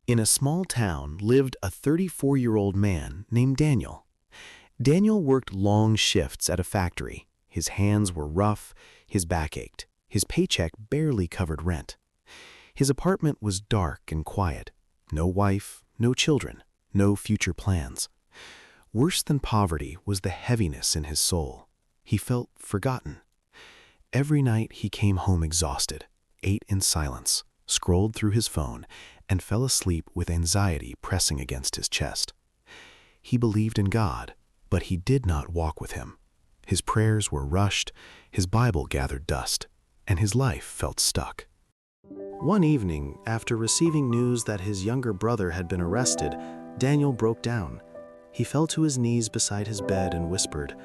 In a small town lived a 34-year-old man named Daniel. Daniel worked long shifts at a factory. His hands were rough, his back ached, his paycheck barely covered rent. His apartment was dark and quiet. No wife, no children, no future plans. Worse than poverty was the heaviness in his soul. He felt forgotten. Every night he came home exhausted, ate in silence, scrolled through his phone, and fell asleep with anxiety pressing against his chest. He believed in God, but he did not walk with him. His prayers were rushed, his Bible gathered dust, and his life felt stuck. One evening, after receiving news that his younger brother had been arrested, Daniel broke down. He fell to his knees beside his bed and whispered,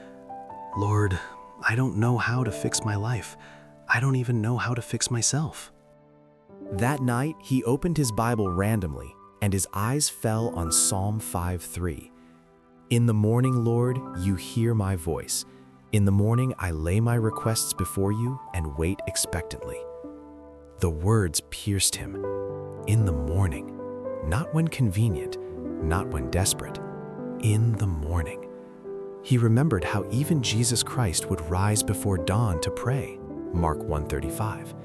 "Lord, I don't know how to fix my life. I don't even know how to fix myself." That night, he opened his Bible randomly, and his eyes fell on Psalm 5:3. "In the morning, Lord, you hear my voice. In the morning, I lay my requests before you and wait expectantly." The words pierced him. In the morning, not when convenient, not when desperate, in the morning. He remembered how even Jesus Christ would rise before dawn to pray, Mark 1:35,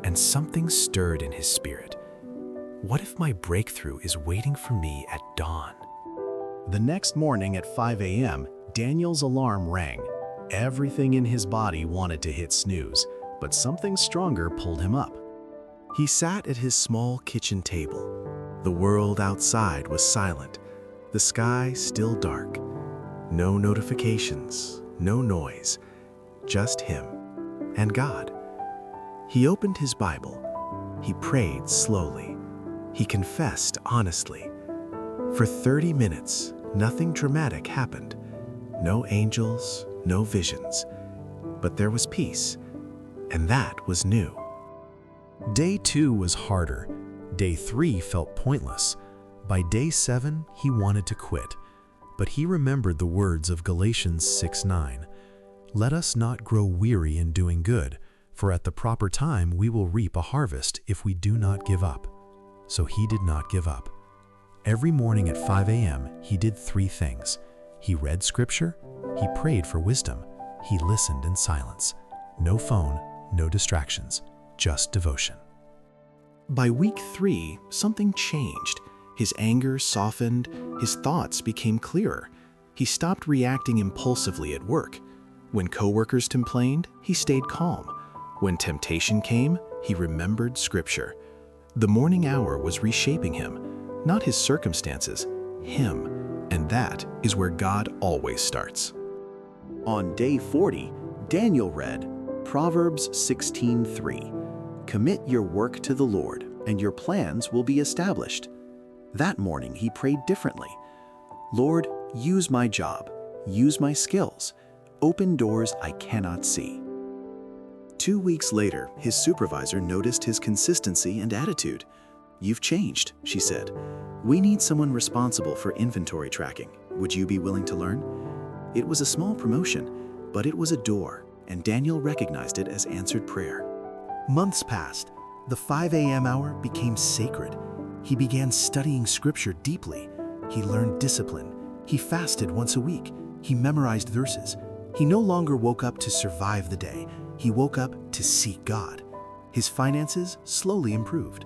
and something stirred in his spirit. What if my breakthrough is waiting for me at dawn? The next morning at 5 a.m., Daniel's alarm rang. Everything in his body wanted to hit snooze, but something stronger pulled him up. He sat at his small kitchen table. The world outside was silent, the sky still dark. No notifications, no noise, just him and God. He opened his Bible. He prayed slowly. He confessed honestly. For 30 minutes, nothing dramatic happened. No angels, no visions. But there was peace, and that was new. Day 2 was harder. Day 3 felt pointless. By day 7, he wanted to quit. But he remembered the words of Galatians 6:9. "Let us not grow weary in doing good, for at the proper time we will reap a harvest if we do not give up." So he did not give up. Every morning at 5 a.m., he did 3 things. He read scripture, he prayed for wisdom, he listened in silence. No phone, no distractions, just devotion. By week 3, something changed. His anger softened, his thoughts became clearer. He stopped reacting impulsively at work. When coworkers complained, he stayed calm. When temptation came, he remembered scripture. The morning hour was reshaping him, not his circumstances, him. And that is where God always starts. On day 40, Daniel read Proverbs 16:3. "Commit your work to the Lord, and your plans will be established." That morning, he prayed differently. "Lord, use my job, use my skills, open doors I cannot see." 2 weeks later, his supervisor noticed his consistency and attitude. "You've changed," she said. "We need someone responsible for inventory tracking. Would you be willing to learn?" It was a small promotion, but it was a door, and Daniel recognized it as answered prayer. Months passed. The 5 a.m. hour became sacred. He began studying scripture deeply. He learned discipline. He fasted once a week. He memorized verses. He no longer woke up to survive the day. He woke up to seek God. His finances slowly improved.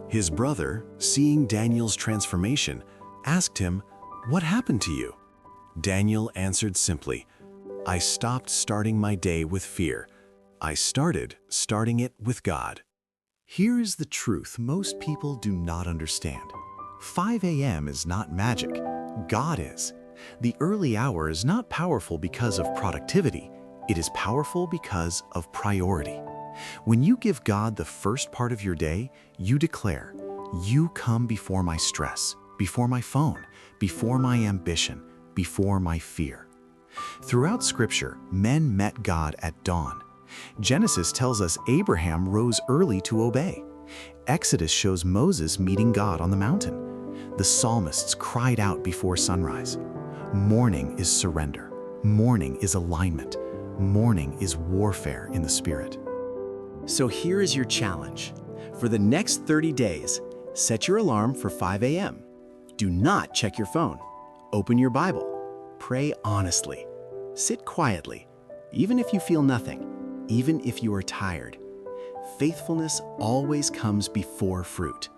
His brother, seeing Daniel's transformation, asked him, "What happened to you?" Daniel answered simply, "I stopped starting my day with fear. I started starting it with God." Here is the truth most people do not understand. 5 a.m. is not magic. God is. The early hour is not powerful because of productivity. It is powerful because of priority. When you give God the first part of your day, you declare, "You come before my stress, before my phone, before my ambition, before my fear." Throughout Scripture, men met God at dawn. Genesis tells us Abraham rose early to obey. Exodus shows Moses meeting God on the mountain. The psalmists cried out before sunrise. Morning is surrender. Morning is alignment. Morning is warfare in the Spirit. So here is your challenge. For the next 30 days, Set your alarm for 5 a.m. Do not check your phone. Open your Bible. Pray honestly. Sit quietly, even if you feel nothing, even if you are tired. Faithfulness always comes before fruit.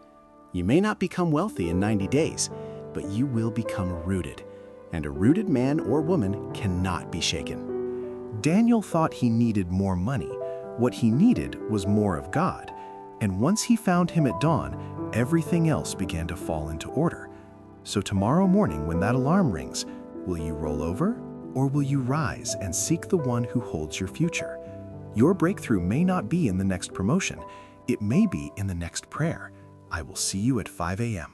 You may not become wealthy in 90 days, but you will become rooted, and a rooted man or woman cannot be shaken. Daniel thought he needed more money. What he needed was more of God. And once he found him at dawn, everything else began to fall into order. So tomorrow morning when that alarm rings, will you roll over or will you rise and seek the one who holds your future? Your breakthrough may not be in the next promotion. It may be in the next prayer. I will see you at 5 a.m.